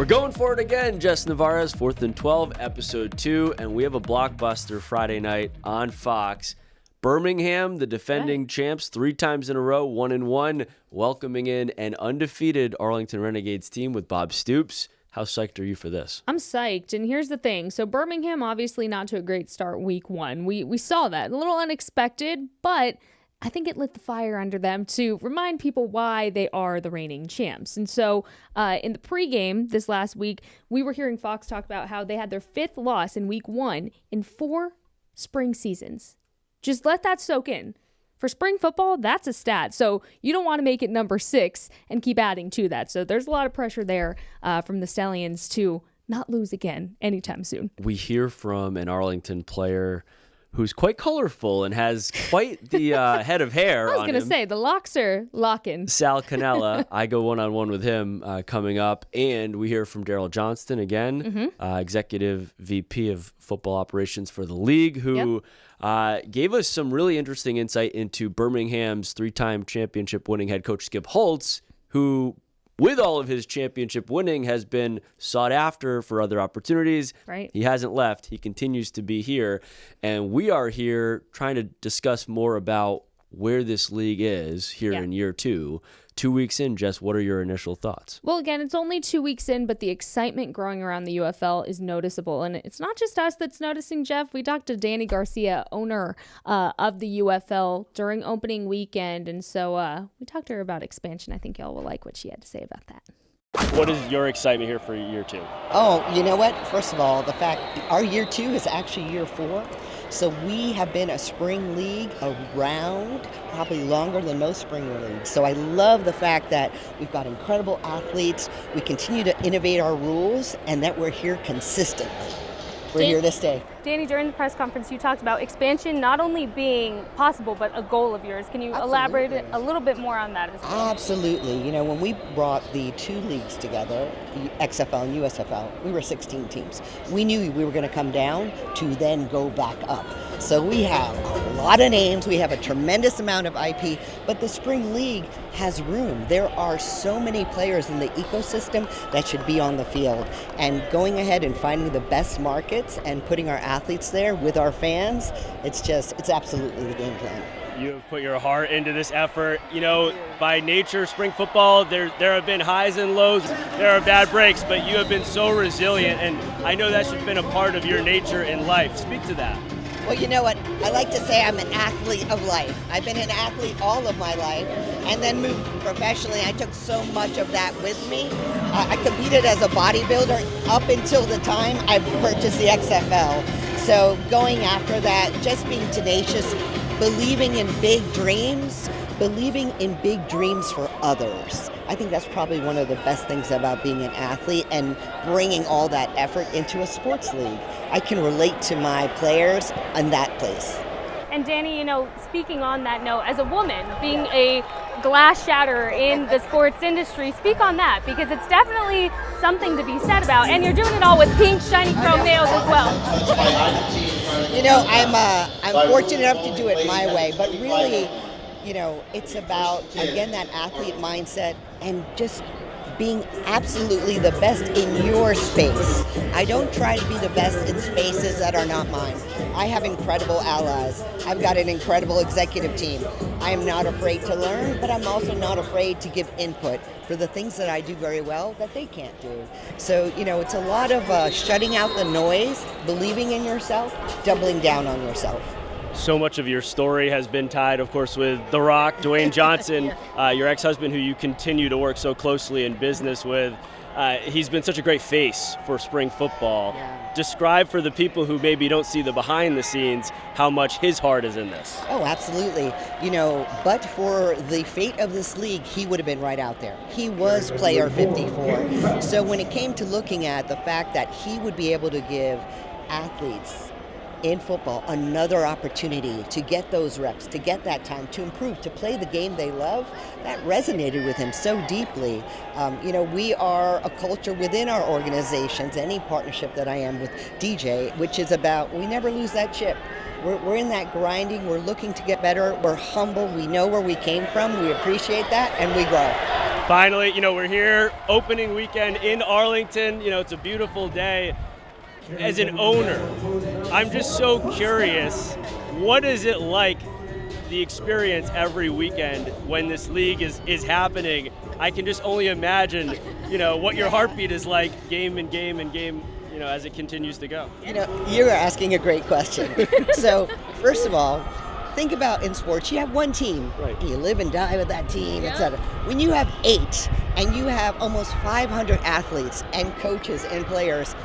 going for it again. Jess Navarez, 4th and 12, episode 2, and we have a blockbuster Friday night on Fox. Birmingham, the defending champs, 3 times in a row, 1-1, welcoming in an undefeated Arlington Renegades team with Bob Stoops. How psyched are you for this? I'm psyched, and here's the thing. So Birmingham, obviously not to a great start week 1. We saw that. A little unexpected, but I think it lit the fire under them to remind people why they are the reigning champs. And so in the pregame this last week, we were hearing Fox talk about how they had their 5th loss in week 1 in 4 spring seasons. Just let that soak in. For spring football, that's a stat. So you don't want to make it number 6 and keep adding to that. So there's a lot of pressure there from the Stallions to not lose again anytime soon. We hear from an Arlington player who's quite colorful and has quite the head of hair on him. I was going to say, the locks are locking. Sal Cannella, I go one-on-one with him coming up. And we hear from Daryl Johnston again, Executive VP of Football Operations for the league, who gave us some really interesting insight into Birmingham's 3-time championship-winning head coach Skip Holtz, who, with all of his championship winning, has been sought after for other opportunities. Right. He hasn't left. He continues to be here. And we are here trying to discuss more about where this league is here in year 2. 2 weeks in, Jess, what are your initial thoughts? Well, again, it's only 2 weeks in, but the excitement growing around the UFL is noticeable. And it's not just us that's noticing, Jeff. We talked to Danny Garcia, owner of the UFL, during opening weekend. And so we talked to her about expansion. I think y'all will like what she had to say about that. What is your excitement here for year 2? Oh, you know what? First of all, the fact our year 2 is actually year 4. So we have been a spring league around probably longer than most spring leagues. So I love the fact that we've got incredible athletes. We continue to innovate our rules and that we're here consistently. We're here to stay. Danny, during the press conference, you talked about expansion not only being possible, but a goal of yours. Can you elaborate a little bit more on that as well? Absolutely. You know, when we brought the 2 leagues together, XFL and USFL, we were 16 teams. We knew we were going to come down to then go back up. So we have a lot of names. We have a tremendous amount of IP, but the Spring League has room. There are so many players in the ecosystem that should be on the field. And going ahead and finding the best markets and putting our athletes there with our fans, it's absolutely the game plan. You have put your heart into this effort. You know, by nature, spring football, there have been highs and lows. There are bad breaks, but you have been so resilient, and I know that's been a part of your nature in life. Speak to that. Well, you know what? I like to say I'm an athlete of life. I've been an athlete all of my life and then moved professionally. I took so much of that with me. I competed as a bodybuilder up until the time I purchased the XFL. So going after that, just being tenacious, believing in big dreams for others. I think that's probably one of the best things about being an athlete and bringing all that effort into a sports league. I can relate to my players in that place. And Danny, you know, speaking on that note, as a woman, being a glass shatterer in the sports industry, speak on that, because it's definitely something to be said about. And you're doing it all with pink, shiny chrome nails as well. You know, I'm fortunate enough to do it my way, but really, you know, it's about, again, that athlete mindset and just being absolutely the best in your space. I don't try to be the best in spaces that are not mine. I have incredible allies. I've got an incredible executive team. I am not afraid to learn, but I'm also not afraid to give input for the things that I do very well that they can't do. So, you know, it's a lot of shutting out the noise, believing in yourself, doubling down on yourself. So much of your story has been tied, of course, with The Rock, Dwayne Johnson, your ex-husband, who you continue to work so closely in business with. He's been such a great face for spring football. Yeah. Describe for the people who maybe don't see the behind the scenes how much his heart is in this. Oh, absolutely. You know, but for the fate of this league, he would have been right out there. He was player 54. So when it came to looking at the fact that he would be able to give athletes in football another opportunity to get those reps, to get that time, to improve, to play the game they love, that resonated with him so deeply. You know, we are a culture within our organizations, any partnership that I am with DJ, which is about, we never lose that chip. We're in that grinding, we're looking to get better, we're humble, we know where we came from, we appreciate that, and we grow. Finally, we're here, opening weekend in Arlington. It's a beautiful day. As an owner, I'm just so curious, what is it like, the experience every weekend when this league is happening? I can just only imagine, what your heartbeat is like game and game and game, as it continues to go. You're asking a great question. So, first of all, think about in sports, you have one team. Right. You live and die with that team, etc. When you have 8 and you have almost 500 athletes and coaches and players,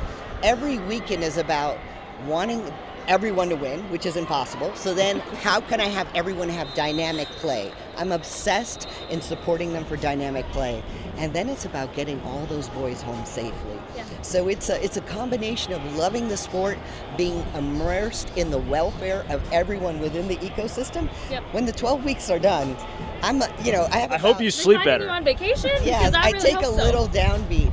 every weekend is about wanting everyone to win, which is impossible. So then how can I have everyone have dynamic play? I'm obsessed in supporting them for dynamic play. And then it's about getting all those boys home safely. Yeah. So it's a combination of loving the sport, being immersed in the welfare of everyone within the ecosystem. Yep. When the 12 weeks are done, I hope you sleep better. You on vacation? Yeah, I really take a little downbeat.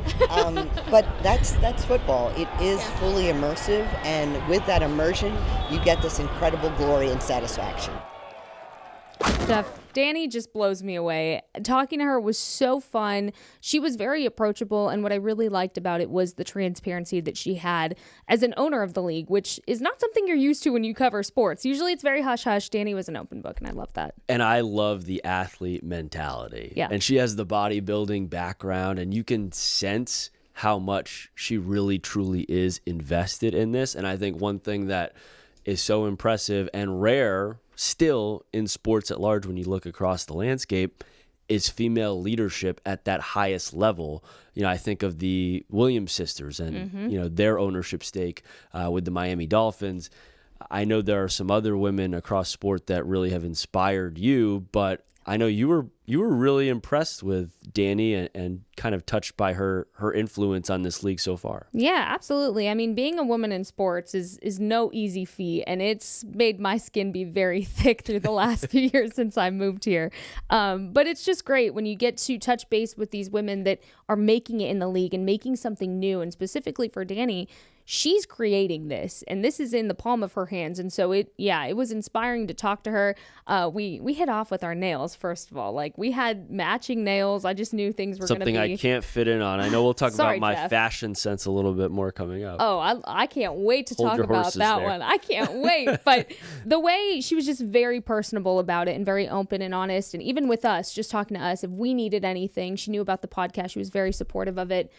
But that's football. It is fully immersive, and with that immersion, you get this incredible glory and satisfaction. Jeff, Danny just blows me away. Talking to her was so fun. She was very approachable, and what I really liked about it was the transparency that she had as an owner of the league, which is not something you're used to when you cover sports. Usually it's very hush-hush. Danny was an open book, and I love that. And I love the athlete mentality. Yeah. And she has the bodybuilding background, and you can sense how much she really, truly is invested in this. And I think one thing that is so impressive and rare still in sports at large when you look across the landscape is female leadership at that highest level. I think of the Williams sisters and their ownership stake with the Miami Dolphins. I know there are some other women across sport that really have inspired you, but I know you were really impressed with Danny and kind of touched by her influence on this league so far. Yeah, absolutely. I mean, being a woman in sports is no easy feat, and it's made my skin be very thick through the last few years since I moved here. But it's just great when you get to touch base with these women that are making it in the league and making something new. And specifically for Danny, she's creating this, and this is in the palm of her hands. And so it was inspiring to talk to her. We hit off with our nails, first of all. Like, we had matching nails. I just knew things were going to be... Something I can't fit in on. I know we'll talk Sorry, about my Jeff. fashion sense a little bit more coming up. Oh, I can't wait to talk about that there. one. I can't wait. But the way she was just very personable about it and very open and honest. And even with us, just talking to us, if we needed anything, she knew about the podcast. She was very supportive of it.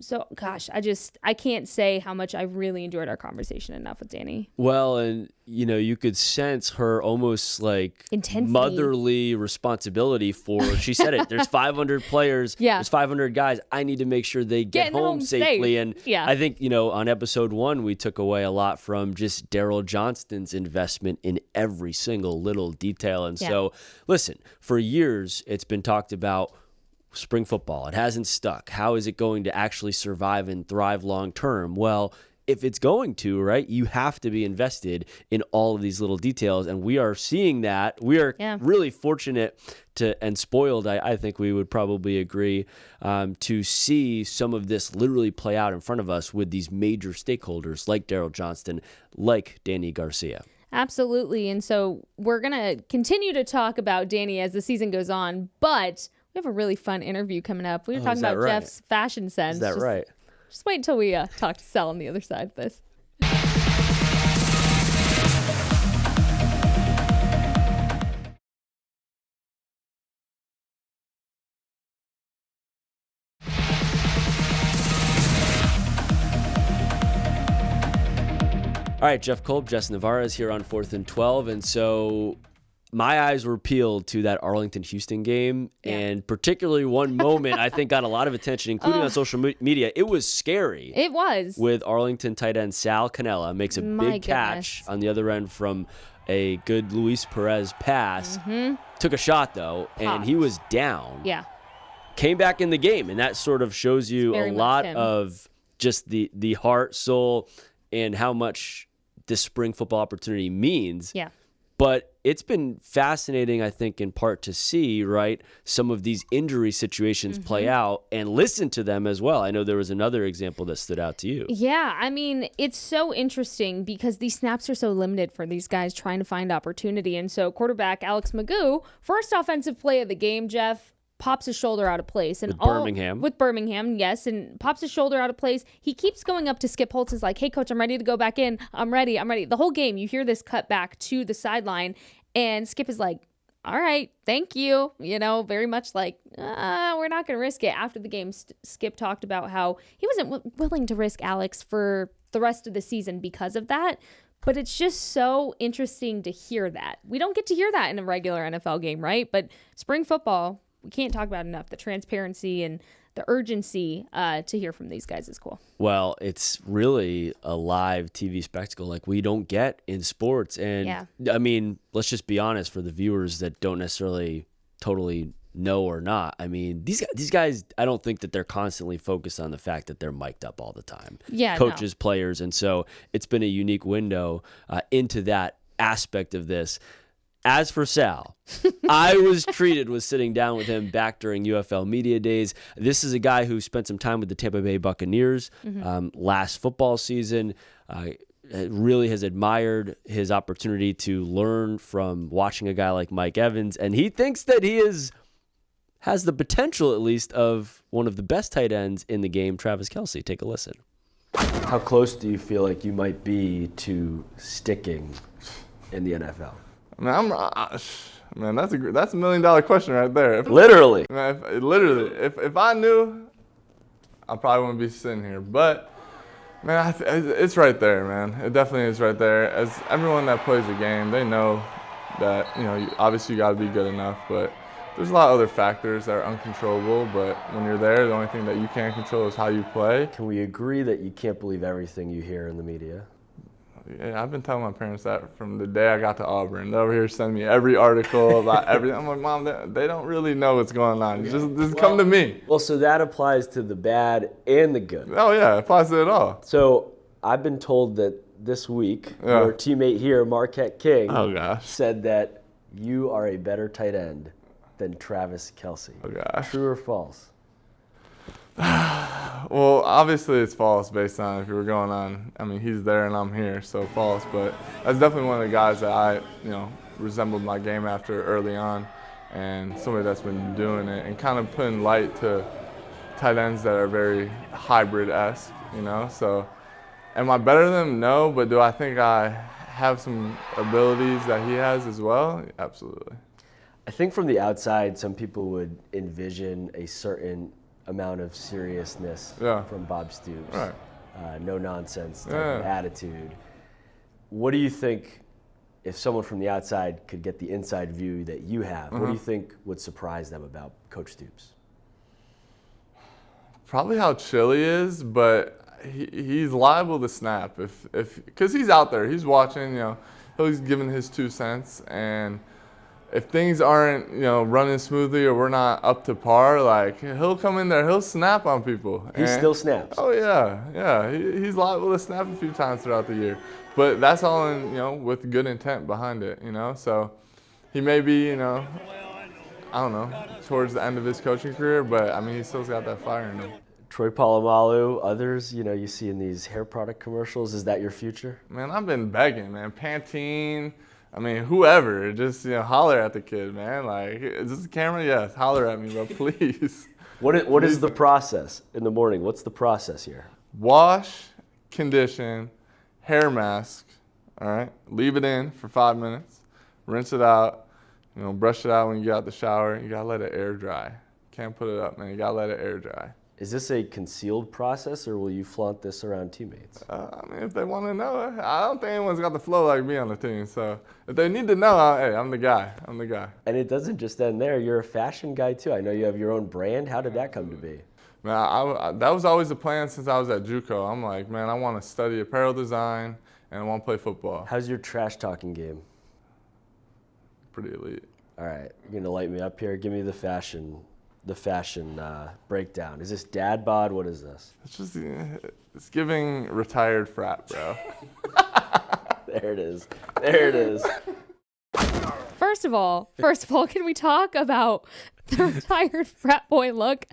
So, gosh, I can't say how much I really enjoyed our conversation enough with Danny. Well, and, you could sense her almost like intensity, motherly responsibility for, she said it, there's 500 players, there's 500 guys. I need to make sure they get home safely. And I think, on episode 1, we took away a lot from just Daryl Johnston's investment in every single little detail. And so, listen, for years, it's been talked about spring football. It hasn't stuck. How is it going to actually survive and thrive long term? Well, if it's going to, right, you have to be invested in all of these little details. And we are seeing that. We are really fortunate and spoiled, I think we would probably agree, to see some of this literally play out in front of us with these major stakeholders like Daryl Johnston, like Danny Garcia. Absolutely. And so we're going to continue to talk about Danny as the season goes on, but we have a really fun interview coming up. We were talking about Jeff's fashion sense. Is that right? Just wait until we talk to Sal on the other side of this. All right, Jeff Kolb, Jess Navarez here on 4th and 12. And so my eyes were peeled to that Arlington-Houston game, and particularly one moment I think got a lot of attention, including on social media. It was scary. It was. With Arlington tight end Sal Cannella makes a big catch on the other end from a good Luis Perez pass. Took a shot, though, and he was down. Yeah. Came back in the game, and that sort of shows you a lot of just the heart, soul, and how much this spring football opportunity means. Yeah. But it's been fascinating, I think, in part to see, right, some of these injury situations play out and listen to them as well. I know there was another example that stood out to you. Yeah, I mean, it's so interesting because these snaps are so limited for these guys trying to find opportunity. And so quarterback Alex Magoo, first offensive play of the game, Jeff, pops his shoulder out of place. And With Birmingham, yes, and pops his shoulder out of place. He keeps going up to Skip Holtz, is like, hey, coach, I'm ready to go back in. I'm ready. The whole game, you hear this cut back to the sideline, and Skip is like, all right, thank you. Very much like, we're not going to risk it. After the game, Skip talked about how he wasn't willing to risk Alex for the rest of the season because of that. But it's just so interesting to hear that. We don't get to hear that in a regular NFL game, right? But spring football, we can't talk about enough. The transparency and the urgency to hear from these guys is cool. Well, it's really a live TV spectacle like we don't get in sports. And I mean, let's just be honest for the viewers that don't necessarily totally know or not. I mean, these guys, I don't think that they're constantly focused on the fact that they're mic'd up all the time. Yeah, coaches, players. And so it's been a unique window into that aspect of this. As for Sal, I was treated with sitting down with him back during UFL Media Days. This is a guy who spent some time with the Tampa Bay Buccaneers last football season. Really has admired his opportunity to learn from watching a guy like Mike Evans, and he thinks that he has the potential, at least, of one of the best tight ends in the game, Travis Kelce. Take a listen. How close do you feel like you might be to sticking in the NFL? Man, that's a $1 million question right there. Literally. If I knew, I probably wouldn't be sitting here. But man, it's right there, man. It definitely is right there. As everyone that plays the game, they know that obviously you got to be good enough, but there's a lot of other factors that are uncontrollable. But when you're there, the only thing that you can control is how you play. Can we agree that you can't believe everything you hear in the media? Yeah, I've been telling my parents that from the day I got to Auburn. They're over here sending me every article about everything. I'm like, Mom, they don't really know what's going on. Just come to me. Well, so that applies to the bad and the good. Oh, yeah, it applies to it all. So I've been told that this week, your teammate here, Marquette King, said that you are a better tight end than Travis Kelce. Oh, gosh. True or false? Well, obviously it's false based on if you were going on. I mean, he's there and I'm here, so false. But that's definitely one of the guys that I, resembled my game after early on, and somebody that's been doing it and kind of putting light to tight ends that are very hybrid-esque, So, am I better than him? No, but do I think I have some abilities that he has as well? Absolutely. I think from the outside, some people would envision a certain amount of seriousness from Bob Stoops. Right. No nonsense type of attitude. What do you think, if someone from the outside could get the inside view that you have, what do you think would surprise them about Coach Stoops? Probably how chill he is, but he's liable to snap because he's out there, he's watching, he's giving his 2 cents, and if things aren't, running smoothly or we're not up to par, like he'll come in there, he'll snap on people. He still snaps. Oh yeah. He's liable to snap a few times throughout the year, but that's all in, with good intent behind it, So he may be, I don't know, towards the end of his coaching career, but I mean, he still's got that fire in him. Troy Polamalu, others, you see in these hair product commercials. Is that your future? Man, I've been begging, man. Pantene. I mean, whoever, just, holler at the kid, man. Like, is this a camera? Yes, holler at me, bro, please. What is the process in the morning? What's the process here? Wash, condition, hair mask, all right? Leave it in for 5 minutes. Rinse it out. Brush it out when you get out the shower. You got to let it air dry. Can't put it up, man. You got to let it air dry. Is this a concealed process, or will you flaunt this around teammates? I mean, if they want to know, I don't think anyone's got the flow like me on the team. So if they need to know, hey, I'm the guy. And it doesn't just end there. You're a fashion guy, too. I know you have your own brand. How did that come to be? Man, that was always the plan since I was at JUCO. I'm like, man, I want to study apparel design, and I want to play football. How's your trash talking game? Pretty elite. All right, you're going to light me up here. Give me the fashion breakdown. Is this dad bod? What is this? It's giving retired frat, bro. There it is. First of all, can we talk about the retired frat boy look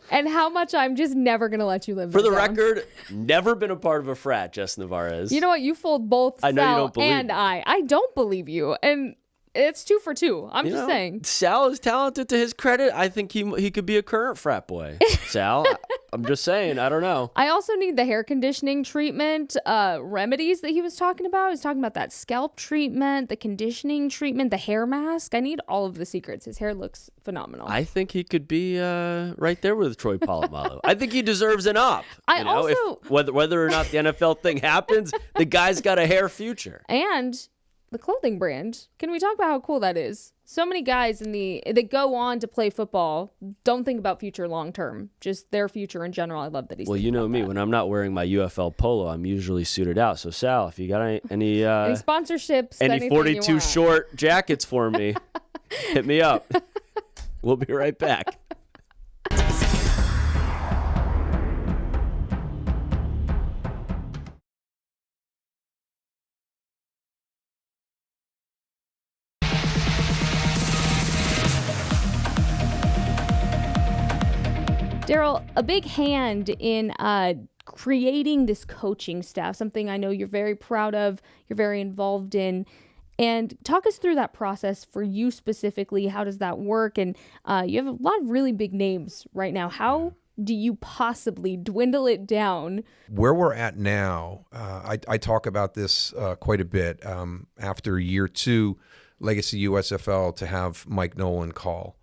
and how much I'm just never going to let you live For the down. record, never been a part of a frat, Jess Navarez. You know what? You fooled both I know Sal you don't believe and me. I don't believe you. And it's 2 for 2. I'm just saying. Sal is talented, to his credit. I think he could be a current frat boy. Sal, I'm just saying. I don't know. I also need the hair conditioning treatment remedies that he was talking about. He was talking about that scalp treatment, the conditioning treatment, the hair mask. I need all of the secrets. His hair looks phenomenal. I think he could be right there with Troy Polamalu. I think he deserves an up. Whether or not the NFL thing happens, the guy's got a hair future. And the clothing brand. Can we talk about how cool that is? So many guys that go on to play football don't think about future long term, just their future in general. I love that he's. Well, you know me, when I'm not wearing my UFL polo, I'm usually suited out. So Sal, if you got any sponsorships, any 42 short jackets for me, hit me up. We'll be right back. Daryl, a big hand in creating this coaching staff, something I know you're very proud of, you're very involved in. And talk us through that process for you specifically. How does that work? And you have a lot of really big names right now. How do you possibly dwindle it down? Where we're at now, I talk about this quite a bit. After year 2, Legacy USFL, to have Mike Nolan call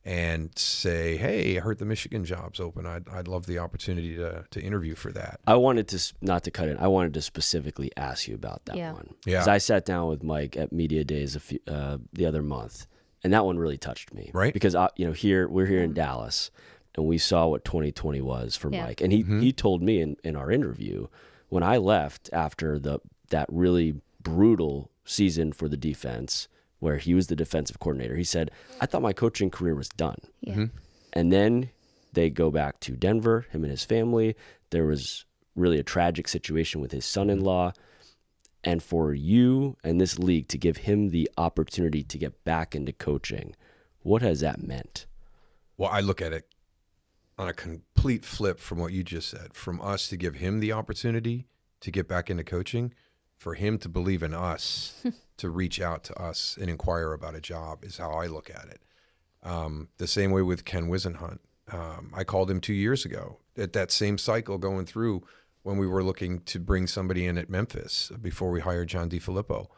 and say, hey, I heard the Michigan job's open. I'd love the opportunity to interview for that. I wanted to, not to cut in, I wanted to specifically ask you about that one. Yeah. Because I sat down with Mike at Media Days the other month, and that one really touched me. Right. Because, we're here in Dallas, and we saw what 2020 was for Mike. And he told me in our interview, when I left after that really brutal season for the defense, where he was the defensive coordinator, he said, I thought my coaching career was done. Yeah. Mm-hmm. And then they go back to Denver, him and his family. There was really a tragic situation with his son-in-law. And for you and this league to give him the opportunity to get back into coaching, what has that meant? Well, I look at it on a complete flip from what you just said. From us to give him the opportunity to get back into coaching, for him to believe in us, to reach out to us and inquire about a job is how I look at it. The same way with Ken Wisenhunt. I called him 2 years ago at that same cycle going through when we were looking to bring somebody in at Memphis before we hired John DeFilippo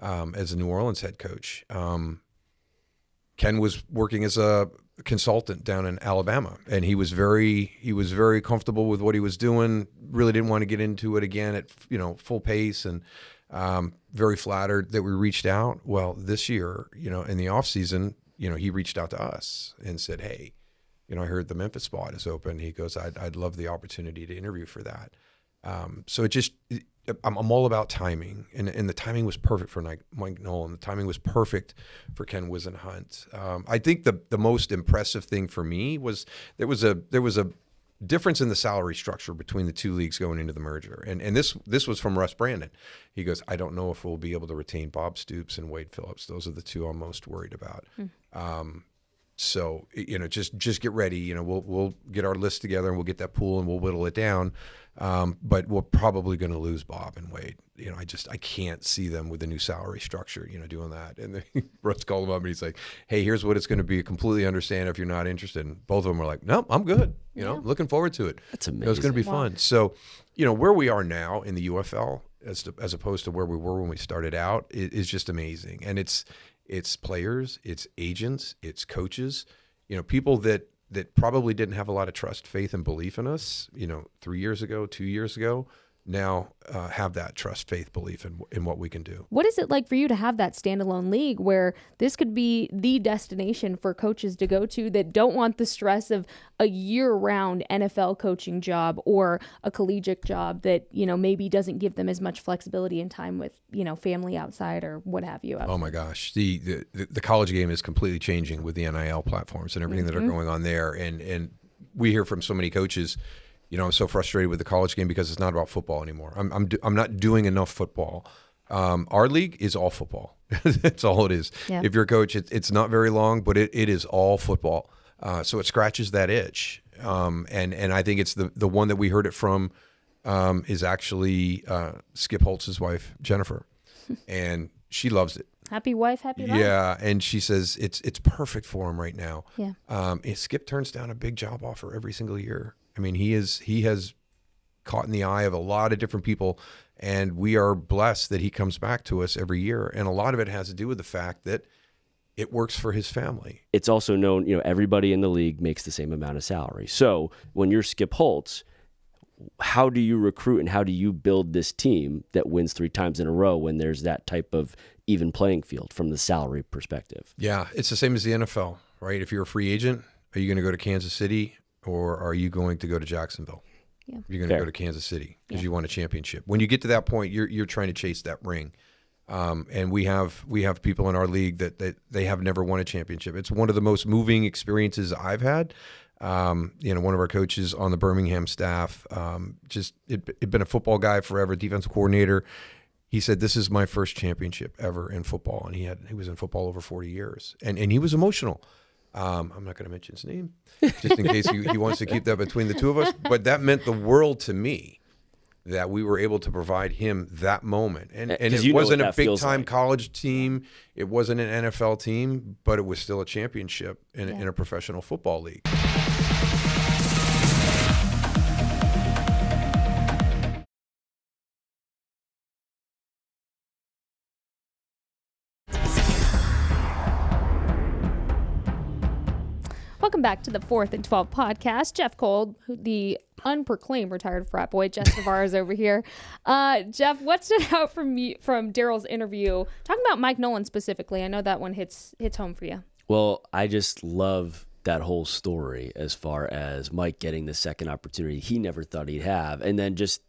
as a New Orleans head coach. Ken was working as a consultant down in Alabama, and he was very comfortable with what he was doing. Really didn't want to get into it again at full pace, and very flattered that we reached out. Well, this year, in the off season, he reached out to us and said, "Hey, I heard the Memphis spot is open." He goes, "I'd love the opportunity to interview for that." So I'm all about timing, and the timing was perfect for Mike Nolan. The timing was perfect for Ken Wisenhunt. I think the most impressive thing for me was there was a difference in the salary structure between the two leagues going into the merger, and this was from Russ Brandon. He goes, "I don't know if we'll be able to retain Bob Stoops and Wade Phillips. Those are the two I'm most worried about." So just get ready. We'll get our list together and we'll get that pool and we'll whittle it down. But we're probably going to lose Bob and Wade. I can't see them with the new salary structure, doing that. And then Russ called him up and he's like, "Hey, here's what it's going to be. Completely understand if you're not interested." And both of them were like, "No, I'm good. Looking forward to it." That's amazing. It's going to be fun. So, where we are now in the UFL as opposed to where we were when we started out is just amazing. And it's players, it's agents, it's coaches, people that probably didn't have a lot of trust, faith, and belief in us, 3 years ago, 2 years ago, now have that trust, faith, belief in what we can do. What is it like for you to have that standalone league where this could be the destination for coaches to go to that don't want the stress of a year-round NFL coaching job or a collegiate job that, maybe doesn't give them as much flexibility and time with, family outside or what have you? Oh my gosh. The college game is completely changing with the NIL platforms and everything that are going on there. And we hear from so many coaches, I'm so frustrated with the college game because it's not about football anymore. I'm not doing enough football. Our league is all football. That's all it is. Yeah. If you're a coach, it's not very long, but it is all football. So it scratches that itch. And I think it's the one that we heard it from is actually Skip Holtz's wife, Jennifer. And she loves it. Happy wife, happy life. Yeah, and she says it's perfect for him right now. Yeah. Skip turns down a big job offer every single year. I mean, he has caught in the eye of a lot of different people, and we are blessed that he comes back to us every year. And a lot of it has to do with the fact that it works for his family. It's also known, everybody in the league makes the same amount of salary. So when you're Skip Holtz, how do you recruit and how do you build this team that wins 3 times in a row when there's that type of even playing field from the salary perspective? Yeah, it's the same as the NFL, right? If you're a free agent, are you going to go to Kansas City or are you going to go to Jacksonville? Yeah. You're going to go to Kansas City because you won a championship. When you get to that point, you're trying to chase that ring. And we have people in our league that they have never won a championship. It's one of the most moving experiences I've had. One of our coaches on the Birmingham staff, he'd been a football guy forever, defensive coordinator. He said, "This is my first championship ever in football," and he was in football over 40 years, and he was emotional. I'm not going to mention his name, just in case he wants to keep that between the two of us. But that meant the world to me that we were able to provide him that moment. And it wasn't a big-time college team. It wasn't an NFL team, but it was still a championship in a professional football league. Welcome back to the 4th and 12 podcast. Jeff Cole, the unproclaimed retired frat boy, Jess Navarro's over here. Jeff, what stood out from Daryl's interview? Talking about Mike Nolan specifically. I know that one hits home for you. Well, I just love that whole story as far as Mike getting the second opportunity he never thought he'd have. And then just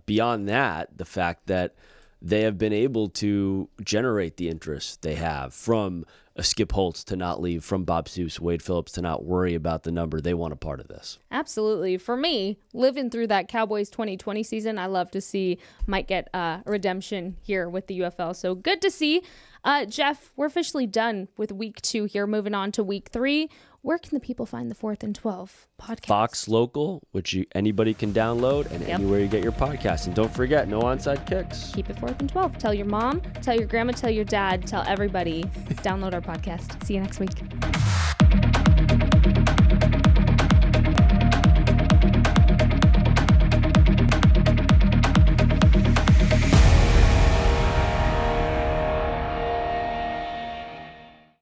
beyond that, the fact that they have been able to generate the interest they have from a Skip Holtz to not leave, from Bob Stoops, Wade Phillips to not worry about the number. They want a part of this. Absolutely. For me, living through that Cowboys 2020 season, I love to see Mike get a redemption here with the UFL. So good to see. Jeff, we're officially done with week 2 here. Moving on to week 3. Where can the people find the 4th and 12 podcast? Fox Local, which anybody can download, and anywhere you get your podcast. And don't forget, no onside kicks. Keep it 4th and 12. Tell your mom, tell your grandma, tell your dad, tell everybody. Download our podcast. See you next week.